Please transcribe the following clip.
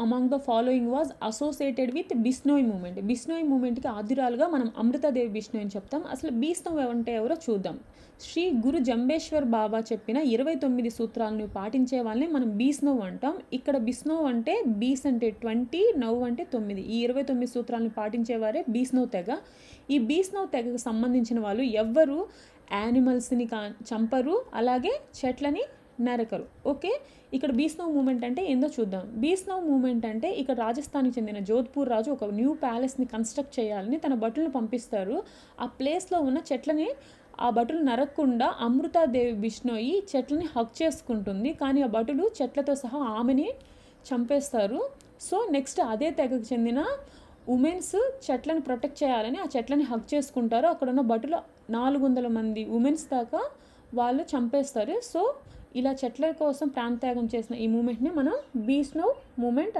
Among the following was associated with Bishnoi movement. Bishnoi మూమెంట్కి ఆద్యురాలుగా మనం అమృతాదేవి బిష్నోయ్ అని చెప్తాం. అసలు బీష్నోయ్ అంటే ఎవరో చూద్దాం. శ్రీ గురు జంబేశ్వర్ బాబా చెప్పిన 29 సూత్రాలను పాటించే వాళ్ళని మనం బీష్నోవ్ అంటాం. ఇక్కడ బిష్నోవ్ అంటే బీస్ అంటే 20, నవ్ అంటే 9. ఈ 29 సూత్రాలను పాటించేవారే బీష్నోవ్ తెగ. ఈ బీష్నోవ్ తెగకు సంబంధించిన వాళ్ళు ఎవ్వరు యానిమల్స్ని చంపరు, అలాగే చెట్లని నరకరు. ఓకే, ఇక్కడ బీష్నోవ్ మూమెంట్ అంటే ఏందో చూద్దాం. బీష్నోవ్ మూమెంట్ అంటే ఇక్కడ రాజస్థాన్కి చెందిన జోధ్పూర్ రాజు ఒక న్యూ ప్యాలెస్ని కన్స్ట్రక్ట్ చేయాలని తన భటులను పంపిస్తారు. ఆ ప్లేస్లో ఉన్న చెట్లని ఆ భటులు నరకకుండా అమృతాదేవి బిష్నోయి చెట్లని హక్ చేసుకుంటుంది. కానీ ఆ భటులు చెట్లతో సహా ఆమెని చంపేస్తారు. సో నెక్స్ట్ అదే తెగకు చెందిన ఉమెన్స్ చెట్లను ప్రొటెక్ట్ చేయాలని ఆ చెట్లని హక్ చేసుకుంటారు. అక్కడ ఉన్న భటులు 400 మంది ఉమెన్స్ దాకా వాళ్ళు చంపేస్తారు. సో ఇలా చెట్ల కోసం ప్రాణత్యాగం చేసిన ఈ మూమెంట్ని మనం బీష్నోవ్ మూమెంట్